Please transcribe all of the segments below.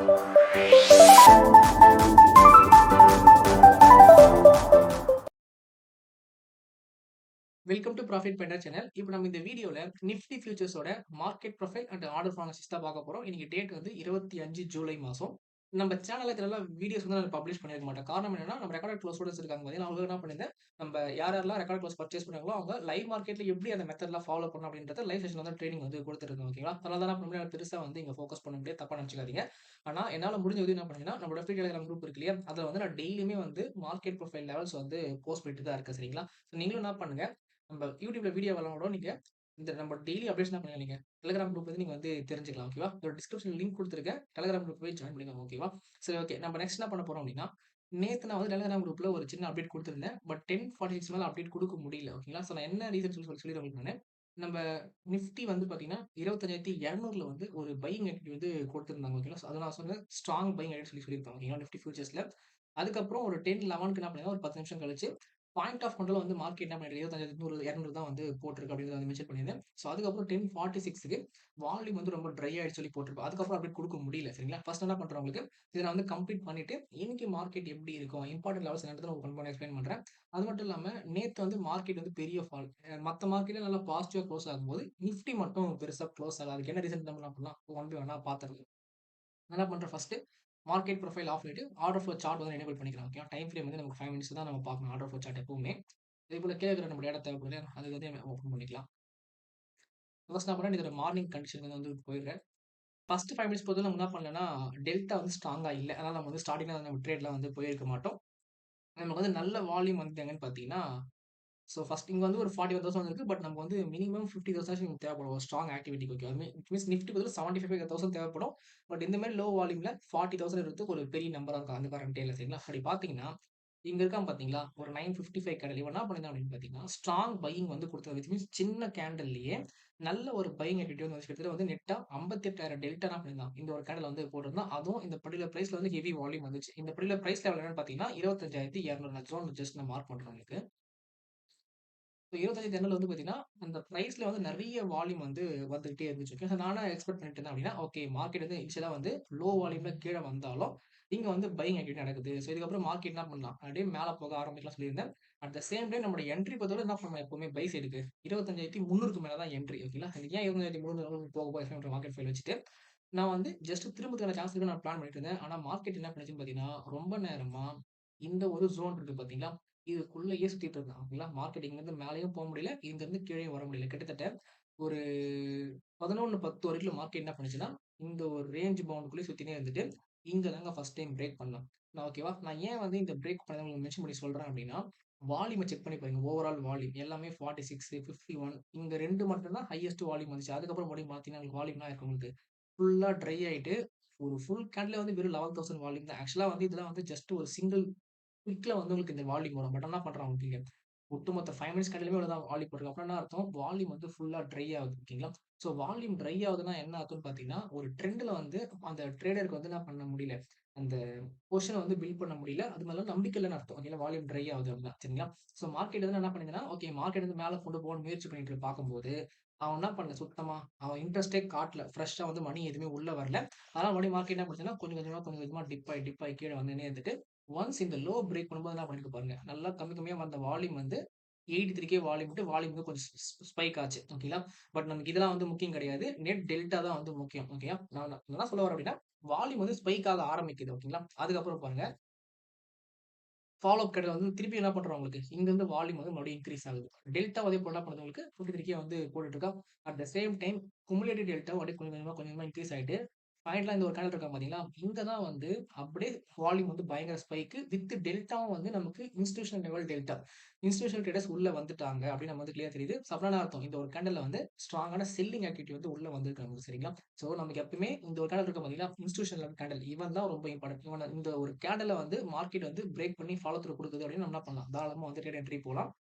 Welcome to profit bender channel. இப்போ நம்ம இந்த வீடியோல நிஃப்டி ஃபியூச்சர்ஸோட மார்க்கெட் ப்ரொஃபைல் அண்ட் ஆர்டர் ஃபார்மசிஸ் தான் பார்க்க போறோம். இன்னைக்கு டேட் வந்து 25 ஜூலை மாசம். நம்ம சேனல்ல இதெல்லாம் வீடியோஸ் வந்து நான் பப்ளிஷ் பண்ணிருக்க மாட்டேன். காரணம் என்னன்னா, நம்ம ரெக்கார்டட் க்ளோஸ் ஸ்டூடண்ட்ஸ் இருக்காங்க பார்த்தீங்கன்னா, அவங்க என்ன பண்ணிருந்தேன், நம்ம யாரெல்லாம் ரெக்கார்ட் க்ளோஸ் பர்ச்சேஸ் பண்ணாங்களோ அவங்க லைவ் மார்க்கெட்ல எப்படி அந்த மெத்தட்லாம் ஃபாலோ பண்ணணும் அப்படின்றத லைவ் செஷன்ல வந்து ட்ரைனிங் வந்து கொடுத்துருக்கோம். ஓகேங்களா? அதனால தான் நான் பெருசா வந்து இங்க ஃபோக்கஸ் பண்ண முடியாது. தப்பா நினைச்சுக்காதீங்க. ஆனா என்னால முடிஞ்ச உதவி என்ன பண்ணீங்கன்னா, நம்மளோட ஃப்ரீ டெலிகிராம் குரூப் இருக்கு இல்லையா? அதுல வந்து நான் டெய்லியுமே வந்து மார்க்கெட் ப்ரொஃபைல் லெவல்ஸ் வந்து போஸ்ட் பண்ணிட்டு தான் இருக்கேன். சரிங்களா? நீங்களும் என்ன பண்ணுங்க, நம்ம யூடியூப்ல வீடியோ வரவங்களோட நீங்க இந்த நம்ம டெய்லி அப்டேட்ஸ் என்ன பண்ணுங்க, நீங்க டெலிகிராம் குரூப் வந்து நீங்க வந்து தெரிஞ்சுக்கலாம். ஓகேவா? இதோட டிஸ்கிரிப்ஷன் லிங்க் கொடுத்துருக்கேன். டெலிகிராம் குரூப் போய் ஜாயின் பண்ணிக்கோங்க. ஓகேவா? சரி, ஓகே. நம்ம நெக்ஸ்ட் என்ன பண்ண போறோம் அப்படின்னா, நேத்து நான் வந்து டெலிகிராம் குரூப்ல ஒரு சின்ன அப்டேட் கொடுத்திருந்தேன். பட் 10:46 மேல அப்டேட் கொடுக்க முடியல. ஓகேங்களா? சோ நான் என்ன ரீசன் சொல்லிடுறேன் உங்களுக்கு நானு. நம்ம நிஃப்டி வந்து பாத்தீங்கன்னா 25,200ல வந்து ஒரு பையிங் ஆக்டிவிட்டி வந்து கொடுத்திருந்தாங்க. ஓகேங்களா? சோ அத நான் சொன்னேன் ஸ்ட்ராங் பையிங் ஆக்டிவிட்டி சொல்லியிருப்பாங்க. ஓகேங்களா? நிஃப்டி ஃபியூச்சர்ஸ்ல. அதுக்கப்புறம் ஒரு 10:11க்கு என்ன பண்ணீங்கன்னா, ஒரு 10 நிமிஷம் கழிச்சு பாயிண்ட் ஆஃப் கண்ட்ரோல் வந்து மார்க்கெட் என்ன பண்ணிருக்கு 25,200 200 தான் வந்து போட்டிருக்கு அப்படின்றத வந்து மென்ஷன் பண்ணியிருந்தேன். ஸோ அதுக்கப்புறம் 10:46க்கு வால்யூம் வந்து ரொம்ப ட்ரை ஆயிடுச்சு சொல்லி போட்டிருப்போம். அதுக்கப்புறம் அப்டேட் கொடுக்க முடியல. சரிங்களா? ஃபர்ஸ்ட் என்ன பண்றேன் உங்களுக்கு, இதை நான் வந்து கம்ப்ளீட் பண்ணிட்டு இன்னைக்கு மார்க்கெட் எப்படி இருக்கும், இம்பார்ட்டன்ட் லெவல்ஸ் என்னன்றதை உங்களுக்கு ஒன் பை எக்ஸ்பிளைன் பண்றேன். அது மட்டும் இல்லாம நேத்து வந்து மார்க்கெட் வந்து பெரிய ஃபால். மத்த மார்க்கெட்ல நல்லா பாசிட்டிவா க்ளோஸ் ஆகும்போது நிஃப்டி மட்டும் பெருசா க்ளோஸ் ஆகாது. அதுக்கு என்ன ரீசன் நம்ம என்ன பண்ணலாம், ஒன் பை ஒன்னா பாத்துரலாம். என்ன பண்றேன் ஃபர்ஸ்ட் மார்க்கெட் ப்ரொஃபைல் ஆஃப் பண்ணிட்டு ஆர்டர் ஃப்ளோ சார்ட் வந்து எனேபிள் பண்ணிக்கலாம். ஓகே, டைம் ஃப்ரேம் வந்து நமக்கு 5 மினிட்ஸ் தான் நம்ம பார்க்கணும் ஆர்டர் ஃப்ளோ சார்ட் எப்பவுமே. இதே போல கீழ இருக்கிற நம்ம டேட்டா தேவைப்படுது. அது வந்து ஓப்பன் பண்ணிக்கலாம். ஃபர்ஸ்ட் நான் பண்ணேன் இதோட மார்னிங் கண்டிஷன் வந்து போயிடுறேன். ஃபர்ஸ்ட் 5 மினிட்ஸ் பொறுத்தவரை நம்ம என்ன பண்ணலன்னா, டெல்டா வந்து ஸ்ட்ராங்கா இல்ல. அதனால நம்ம வந்து ஸ்டார்டிங்ல நம்ம ட்ரேட்ல வந்து போயிருக்க மாட்டோம். நமக்கு வந்து நல்ல வால்யூம் வந்து எங்கன்னு பார்த்தீங்கன்னா, ஸோ ஃபர்ஸ்ட் இங்க வந்து ஒரு 41,000 வந்திருக்கு. பட் நமக்கு வந்து மினிமம் 50,000 தேவைப்படும். ஒரு ஸ்ட்ராங் ஆக்டிவிட்டிக்கு. ஓகே. அதுமே இட் மீன்ஸ் நிஃப்டி பதிலா 75,000 தேவைப்படும். பட் இந்த மாரி லோ வால்யூம்ல 40,000 இருக்கிறது ஒரு பெரிய நம்பரா இருக்கும். அந்த கரண்ட் டேல சரிங்களா? அப்படி பார்த்தீங்கன்னா, இங்க இருக்கான் பார்த்தீங்களா? ஒரு 955 கேண்டில். இவன் என்ன பண்ணியிருந்தான் அப்படின்னு பார்த்தீங்கன்னா, ஸ்ட்ராங் பையிங் வந்து குடுத்தது. விச் மீன்ஸ் சின்ன கேண்டில்லயே நல்ல ஒரு பையிங் ஆக்டிவிட்டி வந்து கிட்டத்தட்ட வந்து நெட்டா 58,000 டெல்டா என்ன பண்ணியிருந்தான். இந்த ஒரு கேண்டில் வந்து போட்டிருந்தான். அதுவும் இந்த பர்ட்டிகுலர் பிரைஸ்ல வந்து ஹெவி வால்யூம் வந்துச்சு. இந்த பர்ட்டிகுலர் பிரைஸ் லெவல் என்னன்னு பார்த்தீங்கன்னா, 25,200 நான் ஜோன் ஜஸ்ட் நான் மார்க் பண்றேன் உங்களுக்கு. 25 ஜன்னல் வந்து பார்த்தீங்கன்னா, அந்த பிரைஸ்ல வந்து நெறைய வால்யூம் வந்து வந்துகிட்டே இருந்துச்சு. ஓகே. நானும் எக்ஸ்பெக்ட் பண்ணிட்டு இருந்தேன் அப்டின்னா, ஓகே மார்க்கெட் வந்து இனிஷியலா வந்து லோ வால்யூம்ல கீழ வந்தாலும், இங்க வந்து பையிங் ஆக்டிவிட்டி நடக்குது. ஸோ இதுக்கப்புறம் மார்க்கெட் என்ன பண்ணலாம், அப்படியே மேல போக ஆரம்பிக்கலாம் சொல்லியிருந்தேன். அட் த சேம் டைம் நம்முடைய என்ட்ரி பொறுத்தவரை என்ன பண்ணணும் எப்பவுமே பை சைடுக்கு 25,300க்கு மேல தான் என்ட்ரி. ஓகேங்களா? ஏன் 25,300 போக போக மார்க்கெட் ஃபைல் வச்சுட்டு, நான் வந்து ஜஸ்ட் திரும்பறதுக்கான சான்ஸ் இருக்குன்னு நான் பிளான் பண்ணிட்டு இருந்தேன். ஆனா மார்க்கெட் என்ன பண்ணுச்சுன்னு பார்த்தீங்கன்னா, ரொம்ப நேரமா இந்த ஒரு ஜோன் இருக்கு பார்த்தீங்களா? இதுக்குள்ளயே சுத்திட்டு இருந்தான். ஓகேங்களா? மார்க்கெட் இங்கருந்து மேலயும் போ முடியல. இங்கருந்து கீழயும் வர முடியல. கிட்டத்தட்ட ஒரு 11:10 வரைக்கும் மார்க்கெட் என்ன பண்ணுச்சுன்னா, இந்த ஒரு ரேஞ்ச் பவுண்டுக்குள்ளயே சுத்தினே இருந்துட்டு, இங்க தாங்க ஃபர்ஸ்ட் டைம் பிரேக் பண்ணான். நான் ஓகேவா? நான் ஏன் வந்து இந்த பிரேக் பண்ணத உங்களுக்கு மென்ஷன் பண்ணி சொல்றேன் அப்டின்னா, வால்யூம செக் பண்ணி பாருங்க. ஓவரால் வால்யூம் எல்லாமே 46, 51 இங்க 2 மட்டும் தான் ஹையஸ்ட் வால்யூம் வந்துச்சு. அதுக்கப்புறம் மறுபடியும் பார்த்தீங்கன்னா, உங்களுக்கு வால்யூம் என்ன ஆயிருக்கு உங்களுக்கு? ஃபுல்லா ட்ரை ஆயிட்டு, ஒரு ஃபுல் கேண்ட்ல வந்து வெறும் 11,000 வால்யூம் தான். ஆக்சுவலா வந்து இதெல்லாம் வந்து ஜஸ்ட் ஒரு சிங்கிள் குயிக்ல வந்து உங்களுக்கு இந்த வால்யூம் வரும். பட் என்ன பண்றான் உங்களுக்கு இங்க, ஒட்டுமொத்த 5 மினிட்ஸ் கேண்டிலுமே இவ்வளவுதான் வால்யூம் போட்டிருக்கு. அப்புறம் என்ன அர்த்தம்? வால்யூம் வந்து ஃபுல்லா ட்ரை ஆகுது. ஓகேங்களா? ஸோ வால்யூம் ட்ரை ஆகுதுன்னா என்ன அர்த்தம்னு பார்த்தீங்கன்னா, ஒரு ட்ரெண்ட்ல வந்து அந்த ட்ரேடருக்கு வந்து என்ன பண்ண முடியல. அந்த பொசிஷன வந்து பில்ட் பண்ண முடியல. அது மேல நம்பிக்கை இல்லன்னு அர்த்தம். ஓகேங்களா? வால்யூம் ட்ரை ஆகுது அப்படின்னா. சரிங்களா? ஸோ மார்க்கெட் வந்து என்ன பண்ணுதுன்னா, ஓகே மார்க்கெட் வந்து மேல கொண்டு போகணும்னு முயற்சி பண்ணிட்டு பார்க்கும்போது, அவன் என்ன பண்ணல சுத்தமா, அவன் இன்ட்ரெஸ்ட்டே காட்டல. ஃப்ரெஷ்ஷா வந்து மணி எதுவுமே உள்ள வரல. அதனால மறுபடியும் மார்க்கெட் என்ன பண்ணுச்சுன்னா, கொஞ்சம் கொஞ்சமா டிப் ஆயி கீழ வந்துன்னே இருந்துட்டு, ஒன்ஸ் இந்த லோ பிரேக் பண்ணும்போது என்ன பண்ணிருக்கு பாருங்க. நல்லா கம்மி கம்மியா வந்த வால்யூம் வந்து 83K வால்யூம் விட்டு வால்யூம் வந்து கொஞ்சம் ஸ்பைக் ஆச்சு. ஓகேங்களா? பட் நமக்கு இதெல்லாம் வந்து முக்கியம் கிடையாது. நெட் டெல்டா தான் வந்து முக்கியம். ஓகேயா? நான் என்ன சொல்ல வரேன் அப்டின்னா, வால்யூம் வந்து ஸ்பைக் ஆக ஆரம்பிக்குது. ஓகேங்களா? அதுக்கப்புறம் பாருங்க, ஃபாலோ அப் கடையில வந்து திருப்பி என்ன பண்றோம் உங்களுக்கு, இங்கருந்து வால்யூம் வந்து மறுபடியும் இன்கிரீஸ் ஆகுது. டெல்டா அதே போல என்ன பண்ணுது உங்களுக்கு 53K வந்து போட்டுட்டு இருக்கா. At the same time cumulative delta அப்படியே கொஞ்சம் கொஞ்சமா இன்கிரீஸ் ஆயிட்டு, ஃபைனலா இந்த ஒரு கேண்டில் இருக்கா பார்த்தீங்களா, இங்க தான் வந்து அப்படியே வால்யூம் வந்து பயங்கர ஸ்பைக் வித் டெல்டாவும் வந்து நமக்கு institutional level delta. Institutional traders உள்ள வந்துட்டாங்க அப்படின்னு நம்ம வந்து கிளியரா தெரியுது. சோ அப்ப என்ன அர்த்தம், இந்த ஒரு கேண்டில்ல வந்து ஸ்ட்ராங்கான செல்லிங் ஆக்டிவிட்டி வந்து உள்ள வந்திருக்கு நமக்கு. சரிங்களா? சோ நமக்கு எப்பவுமே இந்த ஒரு கேண்டில் இருக்கு பார்த்தீங்களா, இன்ஸ்டிடியூஷனல் கேண்டில் இவன் தான் ரொம்ப இம்பார்ட்டன்ட். இந்த ஒரு கேண்டில வந்து மார்க்கெட் வந்து பிரேக் பண்ணி ஃபாலோ த்ரூ குடுக்குது அப்படின்னு நம்ம என்ன பண்ணலாம், தாராளமா வந்து ட்ரேட் என்ட்ரி போலாம்.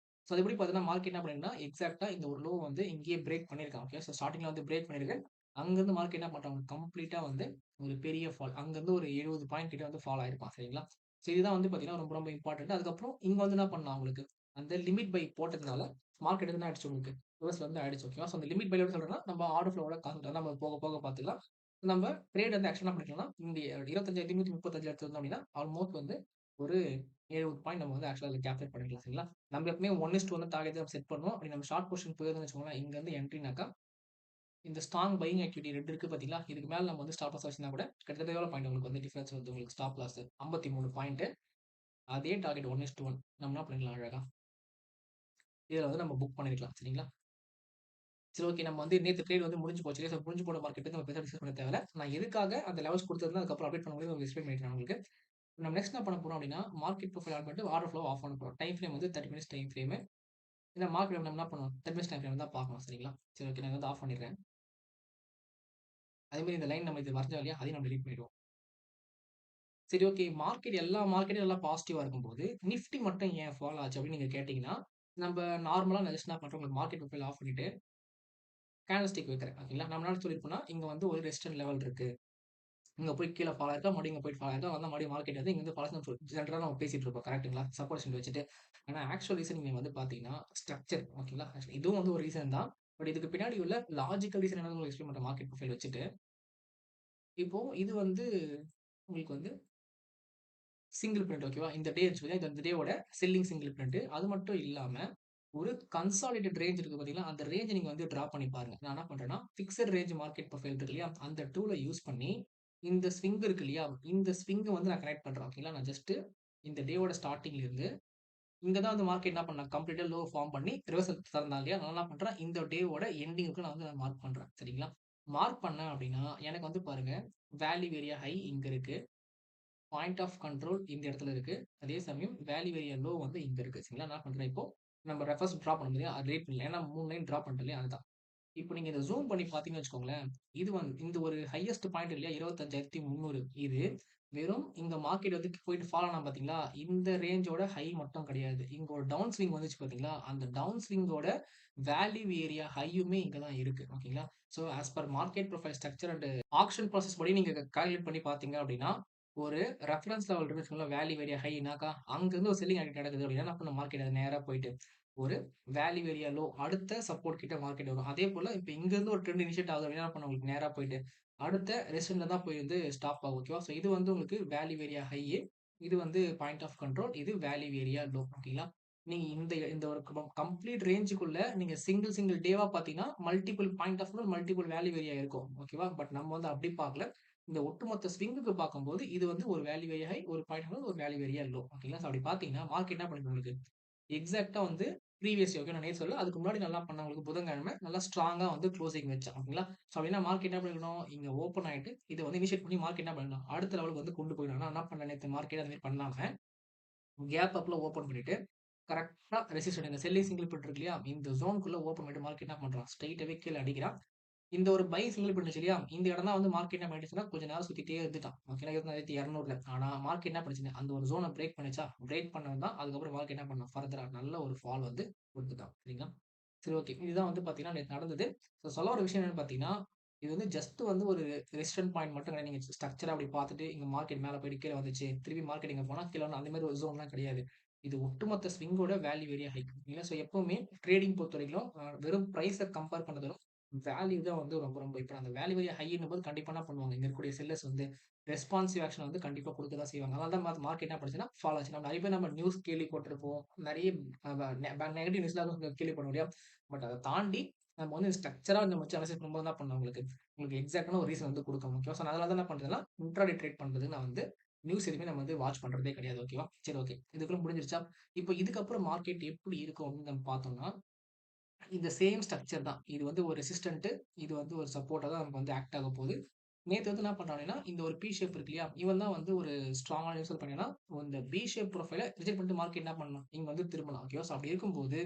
சோ அது எப்படி பார்த்தீங்கன்னா, மார்க்கெட் என்ன பண்ணிருக்குன்னா, எக்ஸாக்ட்டா இந்த ஒரு லோ வந்து இங்கேயே பிரேக் பண்ணியிருக்கான். ஓகே. சோ ஸ்டார்ட்டிங்ல வந்து பிரேக் பண்ணிருக்கு. அங்கருந்து மார்க்கெட் என்ன பண்றாங்க, கம்ப்ளீட்டா வந்து ஒரு பெரிய ஃபால். அங்கருந்து ஒரு 70 பாயிண்ட் கிட்ட வந்து ஃபால் ஆயிருப்பான். சரிங்களா? சோ இதுதான் வந்து பார்த்தீங்கன்னா, ரொம்ப ரொம்ப இம்பார்ட்டன்ட். அதுக்கப்புறம் இங்க வந்து என்ன பண்ணலாம் உங்களுக்கு, அந்த லிமிட் பை போட்டதுனால மார்க்கெட் வந்து என்ன ஆயிடுச்சு உங்களுக்கு, ரிவர்ஸ்ல வந்து ஆயிடுச்சு. ஓகேவா? சோ அந்த லிமிட் பை எப்படி சொல்றேன்னா, நம்ம ஆர்டர் ஃப்ளோவோட கான்செப்ட் நம்ம போக போக பார்த்துக்கலாம். நம்ம ட்ரேட் வந்து ஆக்சுவலா என்ன பண்ணிக்கலாம்னா, இந்த 25,135 எடுத்திருந்தோம் அப்படின்னா, ஆல்மோஸ்ட் வந்து ஒரு 70 பாயிண்ட் நம்ம வந்து ஆக்சுவலா அதுல கேப்சர் பண்ணிக்கலாம் சரிங்களா? நம்ம எப்பவுமே 1:1 டார்கெட் தான் செட் பண்ணுவோம். அப்படி நம்ம ஷார்ட் பொசிஷன் போயிருந்தோம்னு வச்சுக்கோங்களேன், இங்க இருந்து என்ட்ரினாக்கா, இந்த ஸ்ட்ராங் பையிங் ஆக்டிவிட்டி ரெட் இருக்கு பார்த்தீங்களா? இதுக்கு மேல நம்ம வந்து ஸ்டாப் லாஸ் வச்சிருந்தா கூட கிட்டத்தட்ட எவ்வளோ பாயிண்ட் உங்களுக்கு வந்து டிஃபரன்ஸ் வருது உங்களுக்கு ஸ்டாப் லாஸ் 53 பாயிண்ட். அதே டார்கெட் 1:1 நம்ம என்ன பண்ணிக்கலாம் அழகா, இதுல வந்து நம்ம புக் பண்ணிருக்கலாம் சரிங்களா? சரி ஓகே. நம்ம வந்து நேத்து ட்ரேட் வந்து முடிஞ்சு போச்சு. இல்லையா? முடிஞ்சு போன மார்க்கெட் பத்தி நம்ம பெருசா டிஸ்கஸ் பண்ண தேவையில்ல. நான் எதுக்காக அந்த லெவல்ஸ் குடுத்திருந்தேன், அதுக்கப்புறம் அப்டேட் பண்ணும்போது உங்களுக்கு எக்ஸ்பிளைன் பண்ணிட்டேன் உங்களுக்கு. நம்ம நெக்ஸ்ட் என்ன பண்ண போறோம் அப்டின்னா, மார்க்கெட் ப்ரொஃபைல் ஆன் பண்ணிட்டு ஆர்டர் ஃப்ளோவ ஆஃப் பண்ண போறோம். டைம் ஃப்ரேம் வந்து 30 மினிட்ஸ் டைம் ஃப்ரேம். இந்த மார்க்கெட் நம்ம என்ன பண்ணணும், 30 மினிட்ஸ் டைம் ஃப்ரேம் தான் பார்க்கணும் சரிங்களா? சரி ஓகே. நான் வந்து ஆஃப் பண்ணிடுறேன். அதே மாரி இந்த லைன் நம்ம இது வரைஞ்சோம் இல்லையா? அதையும் நம்ம டெலீட் பண்ணிடுவோம். சரி ஓகே. மார்க்கெட் எல்லா மார்க்கெட்டும் நல்லா பாசிட்டிவா இருக்கும்போது, நிஃப்டி மட்டும் ஏன் ஃபால் ஆச்சு அப்டின்னு நீங்க கேட்டீங்கன்னா, நம்ப நார்மலா நான் ஜஸ்ட் என்ன பண்றோம், உங்களுக்கு மார்க்கெட் ப்ரொஃபைல் ஆஃப் பண்ணிட்டு, கேண்டில் ஸ்டிக் வைக்கிறேன். ஓகேங்களா? நம்ம என்ன சொல்லியிருப்போம்னா, இங்க வந்து ஒரு ரெசிஸ்டன்ட் லெவல் இருக்கு. இங்க போய் கீழ ஃபால் ஆயிருக்கா, மறுபடியும் இங்க போயிட்டு ஃபால் ஆயிருக்கா, வந்தா மறுபடியும் மார்க்கெட் வந்து இங்க இருந்து ஃபால் ஆச்சுன்னு ஜெனரலா நம்ம பேசிட்டு இருப்போம். கரெக்ட்டுங்களா? சப்போர்ட் சிம்பல் வச்சுட்டு. ஆனா ஆக்சுவல் ரீசன் நீங்க வந்து பார்த்தீங்கன்னா, ஸ்ட்ரக்சர் ஓகேங்களா? இதுவும் வந்து ஒரு ரீசன் தான். பட் இதுக்கு பின்னாடி உள்ள லாஜிக்கல் ரீசன் என்னன்னு உங்களுக்கு எக்ஸ்பிளைன் பண்றேன் மார்க்கெட் ப்ரொஃபைல் வச்சுட்டு. இப்போ இது வந்து உங்களுக்கு வந்து சிங்கிள் பிரிண்ட் ஓகேவா? இந்த டே வச்சுக்கோங்க. இது இந்த டேவோட செல்லிங் சிங்கிள் பிரிண்ட். அது மட்டும் இல்லாம, ஒரு கன்சாலிடேட் ரேஞ்ச் இருக்கு பார்த்தீங்களா? அந்த ரேஞ்ச நீங்க வந்து டிரா பண்ணி பாருங்க. நான் என்ன பண்றேன்னா, பிக்ஸட் ரேஞ்ச் மார்க்கெட் ப்ரொஃபைல் இருக்கு இல்லையா? அந்த டூல யூஸ் பண்ணி, இந்த ஸ்விங் இருக்கு இல்லையா? இந்த ஸ்விங்க வந்து நான் கனெக்ட் பண்றேன். ஓகேங்களா? நான் ஜஸ்ட் இந்த டேவோட ஸ்டார்ட்டிங்ல இருந்து, இங்க தான் வந்து மார்க்கெட் என்ன பண்ணா, கம்ப்ளீட்டா லோ ஃபார்ம் பண்ணி ரிவர்சல் தந்தாங்க இல்லையா? நான் என்ன பண்றேன், இந்த டேவோட எண்டிங்க்கு நான் வந்து மார்க் பண்றேன். சரிங்களா? மார்க் பண்ணேன் அப்படின்னா, எனக்கு வந்து பாருங்க, வேல்யூ ஏரியா ஹை இங்க இருக்கு. பாயிண்ட் ஆஃப் கண்ட்ரோல் இந்த இடத்துல இருக்கு. அதே சமயம் வேல்யூ ஏரியா லோ வந்து இங்க இருக்கு. சரிங்களா? நான் என்ன பண்றேன் இப்போ, நம்ம ரெஃபரன்ஸ் டிரா பண்ணோம் இல்லையா? அது ரேட் பண்ணல. ஏன்னா 3 லைன் டிரா பண்ணிட்டோம் இல்லையா? அதுதான். இப்போ நீங்க இத ஜூம் பண்ணி பார்த்தீங்கன்னு வச்சுக்கோங்களேன், இது வந்து இந்த ஒரு ஹையஸ்ட் பாயிண்ட் இல்லையா? 25,300 இது வெறும் இங்க மார்க்கெட் வந்து போயிட்டு ஃபால் ஆனா பார்த்தீங்களா? இந்த ரேஞ்சோட ஹை மட்டும் கிடையாது. இங்க ஒரு டவுன் ஸ்விங் வந்துச்சு பார்த்தீங்களா? அந்த டவுன் ஸ்விங்கோட வேல்யூ ஏரியா ஹையுமே இங்க தான் இருக்கு. ஓகேங்களா? So as per market profile structure and action process படி நீங்க கால்குலேட் பண்ணி பார்த்தீங்க அப்படின்னா, ஒரு ரெஃபரன்ஸ் லெவல் இருக்குன்னு வச்சுக்கோங்களேன், வேல்யூ ஏரியா ஹைனாக்கா, அங்கருந்து ஒரு செல்லிங் ஆக்டிவிட்டி நடக்குது அப்படின்னா, என்ன பண்ணும் மார்க்கெட் அது நேரா போயிட்டு ஒரு வேல்யூ ஏரியா லோ அடுத்த சப்போர்ட் கிட்ட மார்க்கெட் வரும். அதேபோல இப்ப இங்கருந்து ஒரு ட்ரெண்ட் இனிஷியேட் ஆகுது அப்படின்னா, என்ன பண்ணும் உங்களுக்கு நேரா போயிட்டு அடுத்த ரெசிஸ்டன்ட்ல தான் போய் வந்து ஸ்டாப் ஆகும். ஓகேவா? ஸோ இது வந்து உங்களுக்கு வேல்யூ ஏரியா ஹை. இது வந்து பாயிண்ட் ஆஃப் கண்ட்ரோல். இது வேல்யூ ஏரியா லோ. ஓகேங்களா? நீங்க இந்த இந்த ஒரு கம்ப்ளீட் ரேஞ்சுக்குள்ள நீங்க சிங்கிள் டேவா பார்த்தீங்கன்னா, multiple point of multiple value area இருக்கும். ஓகேவா? பட் நம்ம வந்து அப்படி பார்க்கல. இந்த ஒட்டுமொத்த ஸ்விங்குக்கு பார்க்கும்போது, இது வந்து ஒரு வேல்யூ ஏரியா ஹை, ஒரு பாயிண்ட் ஒரு வேல்யூ ஏரியா லோ. ஓகேங்களா? ஸோ அப்படி பார்த்தீங்கன்னா, மார்க்கெட் என்ன பண்ணுது உங்களுக்கு? எக்ஸாக்ட்டா வந்து ப்ரீவியஸ் ஓகே நான் நேத்து சொல்லல. அதுக்கு முன்னாடி நல்லா பண்ணவங்களுக்கு புதன்கிழமை நல்லா ஸ்ட்ராங்கா வந்து குளோசிங் வச்சான். ஓகேங்களா? ஸோ அப்படின்னா மார்க்கெட் என்ன பண்ணிக்கணும்? இங்க ஓப்பன் ஆயிட்டு இத வந்து இனிஷியேட் பண்ணி மார்க்கெட் என்ன பண்ணணும்? அடுத்த லெவலுக்கு வந்து கொண்டு போயிடும். ஆனா என்ன பண்ணல நேத்து மார்க்கெட் அந்த மாரி பண்ணாம, கேப் அப்ல ஓப்பன் பண்ணிட்டு கரெக்ட்டா ரெசிஸ்டன்ட் இந்த செல்லிங் சிங்கிள் பிட் இருக்கு இல்லையா? இந்த ஜோன்க்குள்ள ஓப்பன் பண்ணிட்டு மார்க்கெட் என்ன பண்றான்? ஸ்ட்ரெய்ட்டாவே கீழ அடிக்கிறான். இந்த ஒரு பை சிங்கிள் பண்ணுச்சு இல்லையா? இந்த இடம் தான் வந்து மார்க்கெட் என்ன பண்ணிடுச்சுன்னா, கொஞ்ச நேரம் சுத்திட்டே இருந்துட்டான். ஓகேங்களா? 22,200ல. ஆனா மார்க்கெட் என்ன பண்ணுச்சுங்க, அந்த ஒரு ஜோன பிரேக் பண்ணுச்சா? பிரேக் பண்ணது தான் அதுக்கப்புறம் மார்க்கெட் என்ன பண்ணான்? ஃபர்தரா நல்ல ஒரு ஃபால் வந்து குடுத்துட்டான். சரிங்களா? சரி ஓகே. இதுதான் வந்து பார்த்தீங்கன்னா, நேத்து நடந்தது. ஸோ சொல்ல வர விஷயம் என்னன்னு பார்த்தீங்கன்னா, இது வந்து ஜஸ்ட் வந்து ஒரு ரெசிஸ்டன்ட் பாயிண்ட் மட்டும் கிடையாது. நீங்க ஸ்ட்ரக்சரா அப்படி பார்த்துட்டு, இங்க மார்க்கெட் மேல போயிட்டு கீழ வந்துச்சு. திருப்பி மார்க்கெட் இங்க போனா கீழ வரணும். அந்த மாரி ஒரு ஜோன்லாம் கிடையாது. இது ஒட்டுமொத்த ஸ்விங்கோட வேல்யூ ஏரியா ஹை. இல்ல ஸோ எப்பவுமே ட்ரேடிங் பொறுத்தவரைக்கும் வெறும் பிரைஸ கம்பேர் பண்றத விட வேல்யூ தான் வந்து ரொம்ப ரொம்ப இப்ப அந்த வேல்யூ ஏரியா ஹைன்னும்போது கண்டிப்பா என்ன பண்ணுவாங்க? இங்க இருக்கக்கூடிய செல்லர்ஸ் வந்து ரெஸ்பான்சிவ் ஆக்ஷன் வந்து கண்டிப்பா குடுக்க தான் செய்வாங்க. அதனால தான் மார்க்கெட் என்ன பண்ணுச்சுன்னா, ஃபால் ஆச்சு. நம்ம நெறைய பேர் நம்ம நியூஸ் கேள்விப்பட்டிருப்போம். நெறைய நெகட்டிவ் நியூஸ்லாம் கேள்விப்படுவோம் இல்லையா? பட் அத தாண்டி நம்ம வந்து ஸ்ட்ரக்சரா நம்ம வச்சு அனலைசிஸ் பண்ணும்போது என்ன பண்ணணும் உங்களுக்கு? உங்களுக்கு எக்ஸாக்ட்டான ஒரு ரீசன் வந்து குடுக்கணும். ஓகேவா? ஸோ அதனால தான் என்ன பண்றதுன்னா, இன்ட்ராடே ட்ரேட் பண்றதுக்கு நான் வந்து நியூஸ் எதுவுமே நம்ம வந்து வாட்ச் பண்றதே கிடையாது. ஓகேவா? சரி ஓகே. இதுக்குள்ள முடிஞ்சிருச்சா? இப்ப இதுக்கப்புறம் மார்க்கெட் எப்படி இருக்கும் அப்படின்னு நம்ம பார்த்தோம்னா, இந்த சேம் ஸ்ட்ரக்சர் தான். இது வந்து ஒரு ரெசிஸ்டன்ட், இது வந்து ஒரு சப்போர்ட்டா தான் நமக்கு வந்து ஆக்ட் ஆக போகுது. நேத்து வந்து என்ன பண்றானுங்கன்னா, இந்த ஒரு பி ஷேப் இருக்கு இல்லையா? இவன் தான் வந்து ஒரு ஸ்ட்ராங்கான நியூஸ் பண்ணீங்கன்னா, இந்த பி ஷேப் புரொஃபைல ரிஜெக்ட் பண்ணிட்டு மார்க்கெட் என்ன பண்ணணும்? இங்க வந்து திரும்பலாம். ஓகேவா? ஸோ அப்படி இருக்கும்போது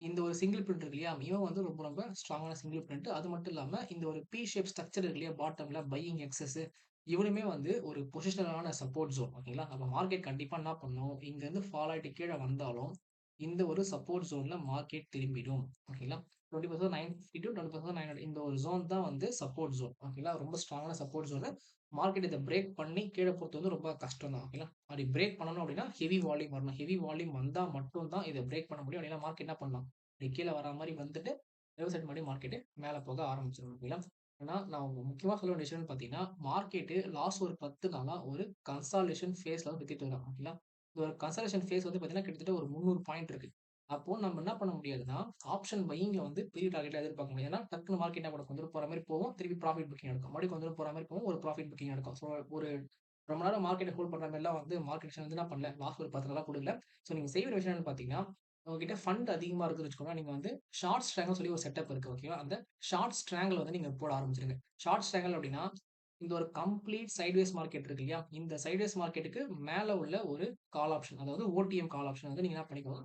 இந்த ஒரு சிங்கிள் பிரிண்ட் இருக்கு இல்லையா? இவன் வந்து ரொம்ப ரொம்ப ஸ்ட்ராங்கான சிங்கிள் பிரிண்ட். அது மட்டும் இல்லாம இந்த ஒரு பி ஷேப் ஸ்ட்ரக்சர் இருக்கு இல்லையா? பாட்டம்ல பையிங் எக்ஸஸ் இவனுமே வந்து ஒரு பொசிஷனலான சப்போர்ட் ஜோன். ஓகேங்களா? அப்ப மார்க்கெட் கண்டிப்பா என்ன பண்ணும்? இங்கருந்து ஃபால் ஆயிட்டு கீழ வந்தாலும், இந்த ஒரு சப்போர்ட் ஜோன்ல மார்க்கெட் திரும்பிடும். ஓகேங்களா? 20% 950 டூ 20% 900 இந்த ஒரு ஜோன் தான் வந்து சப்போர்ட் ஜோன். ஓகேங்களா? ரொம்ப ஸ்ட்ராங்கான சப்போர்ட் ஜோனு. மார்க்கெட் இத பிரேக் பண்ணி கீழ போறது வந்து ரொம்ப கஷ்டம் தான். ஓகேங்களா? அப்படி பிரேக் பண்ணணும் அப்படின்னா, ஹெவி வால்யூம் வரணும். ஹெவி வால்யூம் வந்தா மட்டும் தான் இத பிரேக் பண்ண முடியும். இல்லைன்னா மார்க்கெட் என்ன பண்ணலாம்? கீழ வரா மாரி வந்துட்டு, ரிவர்ஸ் சைடு மறுபடியும் மார்க்கெட் மேல போக ஆரம்பிச்சுரும். ஓகேங்களா? ஆனா, நான் முக்கியமா சொல்ல வேண்டிய விஷயம்னு பார்த்தீங்கன்னா, மார்க்கெட்டு லாஸ்ட் ஒரு 10 நாளா ஒரு கன்சாலிடேஷன் ஃபேஸ்ல வந்து வித்துட்டு இருக்காங்க. ஓகேங்களா? இந்த ஒரு கன்சாலிடேஷன் ஃபேஸ் வந்து பார்த்தீங்கன்னா, கிட்டத்தட்ட ஒரு 300 பாயிண்ட் இருக்கு. அப்போ நம்ம என்ன பண்ண முடியாதுன்னா, ஆப்ஷன் பையிங்ல வந்து பெரிய டார்கெட்லாம் எதிர்பார்க்க முடியாது. ஏன்னா, டக்குனு மார்க்கெட் என்ன பண்ணும், கொஞ்ச தூரம் போற மாரி போகும். திருப்பி ப்ராஃபிட் புக்கிங் எடுக்கும். மறுபடியும் கொஞ்ச தூரம் போற மாரி போகும். ஒரு ப்ராஃபிட் புக்கிங் எடுக்கும். ஸோ, ஒரு ரொம்ப நேரம் மார்க்கெட்ட ஹோல்ட் பண்ற மாரிலாம் வந்து மார்க்கெட் வந்து என்ன பண்ணல. லாஸ்ட் ஒரு 10 நாளா குடுக்கல. ஸோ, நீங்க செய்ய வேண்டிய விஷயம் என்னன்னு பார்த்தீங்கன்னா, உங்ககிட்ட ஃபண்ட் அதிகமா இருக்குன்னு வச்சுக்கோங்க. நீங்க வந்து ஷார்ட் ஸ்ட்ராங்க்னு சொல்லி ஒரு செட்டப் இருக்கு. ஓகேவா? அந்த ஷார்ட் ஸ்ட்ராங்கில வந்து நீங்க போட ஆரம்பிச்சுருங்க. ஷார்ட் ஸ்ட்ராங்கல் அப்டின்னா, இந்த ஒரு கம்ப்ளீட் சைட்வேஸ் மார்க்கெட் இருக்கு இல்லையா? இந்த சைட்வேஸ் மார்க்கெட்டுக்கு மேல உள்ள ஒரு கால் ஆப்ஷன். அதாவது ஓடிஎம் கால் ஆப்ஷன் வந்து நீங்க என்ன பண்ணிக்கோங்க,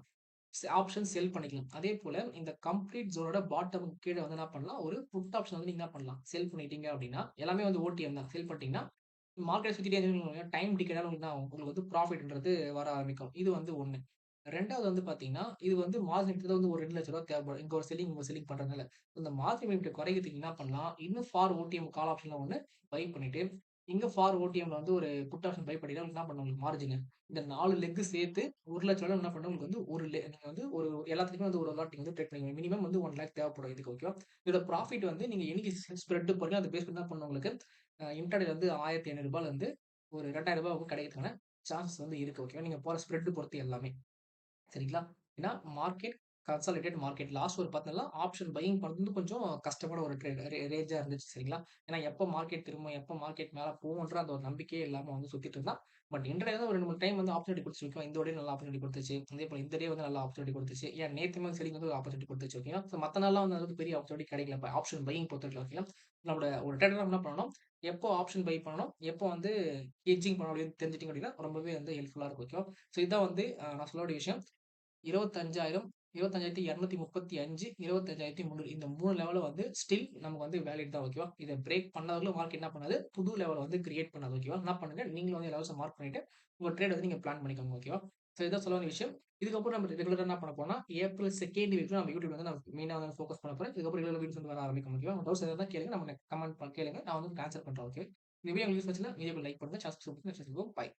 ஆப்ஷன் செல் பண்ணிக்கலாம். அதேபோல இந்த கம்ப்ளீட் ஜோனோட பாட்டம் கீழ வந்து என்ன பண்ணலாம், ஒரு புட் ஆப்ஷன் வந்து நீங்க என்ன பண்ணலாம், செல் பண்ணிட்டீங்க அப்டின்னா, எல்லாமே வந்து ஓடிஎம் தான். செல் பண்ணிட்டீங்கன்னா, மார்க்கெட் சுத்திட்டே இருந்தீங்கன்னா, டைம் டிகேட்னால உங்களுக்கு என்ன ஆகும்? உங்களுக்கு வந்து ப்ராஃபிட்ன்றது வர ஆரம்பிக்கும். இது வந்து 1. 2வது வந்து பார்த்தீங்கன்னா, இது வந்து மார்ஜின் எடுத்தது வந்து ஒரு ரூ. 2,00,000 தேவைப்படும். இங்க ஒரு செல்லிங், இங்க ஒரு செல்லிங் பண்றதுனால. இந்த மார்ஜின் லிமிட்ட குறைக்கிறதுக்கு என்ன பண்ணலாம், இன்னும் ஃபார் ஓடிஎம் கால் ஆப்ஷன்ல ஒண்ணு பை பண்ணிட்டு, இங்க ஃபார் ஓடிஎம்ல வந்து ஒரு புட் ஆப்ஷன் பை பண்ணிட்டா உங்களுக்கு என்ன பண்ணும் உங்களுக்கு மார்ஜின். இந்த 4 லெக் சேர்த்து ரூ. 1,00,000 என்ன பண்ணும் உங்களுக்கு வந்து ஒரு நீங்க வந்து ஒரு எல்லாத்துக்குமே வந்து ஒரு லாட் நீங்க வந்து ட்ரேட் பண்ணிக்கலாம். மினிமம் வந்து 1,00,000 தேவைப்படும் இதுக்கு ஓகேவா? இதோட ப்ராஃபிட் வந்து நீங்க என்னைக்கு ஸ்ப்ரெட் போறீங்களோ, அத பேஸ் பண்ணி என்ன பண்ணும் உங்களுக்கு இன்ட்ராடேல வந்து ரூ. 1,500 வந்து ஒரு ரூ. 2,000 வந்து கிடைக்கிறதுக்கான சான்சஸ் வந்து இருக்கு ஓகேவா? நீங்க போற ஸ்ப்ரெட் பொறுத்து எல்லாமே. சரிங்களா? ஏன்னா மார்க்கெட் கன்சாலிடேட் மார்க்கெட் லாஸ்ட் ஒரு 10 நாளா ஆப்ஷன் பையிங் பண்றது வந்து கொஞ்சம் கஷ்டமான ஒரு ட்ரேட் ரேஞ்சா இருந்துச்சு சரிங்களா? ஏன்னா எப்போ மார்க்கெட் திரும்பும், எப்போ மார்க்கெட் மேல போகுன்ற அந்த ஒரு நம்பிக்கையே இல்லாம வந்து சுத்திட்டு இருந்தான். பட் இன்றைய தான் ஒரு 2, 3 டைம் வந்து ஆப்பர்ச்சுனிட்டி குடுத்துச்சு ஓகேவா? இந்த டே நல்ல ஆப்பர்ச்சுனிட்டி குடுத்துச்சு. அதேபோல இந்த டே வந்து நல்ல ஆப்பர்ச்சுனிட்டி குடுத்துச்சு. ஏன் நேத்துமே செல்லிங் வந்து ஒரு ஆப்பர்ச்சுனிட்டி குடுத்துச்சு ஓகேவா? ஸோ மத்த நாள்லாம் வந்து அளவுக்கு பெரிய ஆப்பர்ச்சுனிட்டி கிடைக்கல. இப்ப ஆப்ஷன் பையிங் பொறுத்தவரைக்கும் ஓகேங்களா? நம்மளோட ஒரு ட்ரேடர் என்ன பண்ணணும், எப்போ ஆப்ஷன் பை பண்ணணும், எப்போ வந்து ஹெட்ஜிங் பண்ணணும் அப்படின்னு தெரிஞ்சுட்டீங்க அப்படின்னா ரொம்பவே வந்து ஹெல்ப்ஃபுல்லா இருக்கும் ஓகேவா? ஸோ இதான் வந்து நான் சொல்ல வேண்டிய விஷயம். 25,000, 25,235, 25,300 இந்த 3 லெவலும் வந்து ஸ்டில் நமக்கு வந்து வேலிட் தான் ஓகேவா? இத பிரேக் பண்ணாலும் மார்க்கெட் என்ன பண்ணாது, புது லெவல வந்து கிரியேட் பண்ணாது ஓகேவா? என்ன பண்ணுங்க, நீங்களும் வந்து லெவல்ஸ மார்க் பண்ணிட்டு, உங்க ட்ரேட் வந்து நீங்க பிளான் பண்ணிக்கோங்க ஓகேவா? ஸோ இதான் சொல்ல வேண்டிய விஷயம். இதுக்கப்புறம் நம்ம ரெகுலரா என்ன பண்ண போறோம்னா, ஏப்ரல் 2nd வீக்ல நம்ம யூடியூப்ல வந்து நான் மெயினா வந்து ஃபோக்கஸ் பண்ண போறேன். இதுக்கப்புறம் ரெகுலர் வீடியோஸ் வந்து வர ஆரம்பிக்கும் ஓகேவா? உங்க டவுட்ஸ் எதா கேளுங்க. நம்ம கமெண்ட் கேளுங்க. நான் வந்து ஆன்ஸர் பண்றேன் ஓகே. இந்த வீடியோ உங்களுக்கு யூஸ் ஆச்சுன்னா, வீடியோக்கு லைக் பண்ணுங்க. சான்ஸ் பாய்.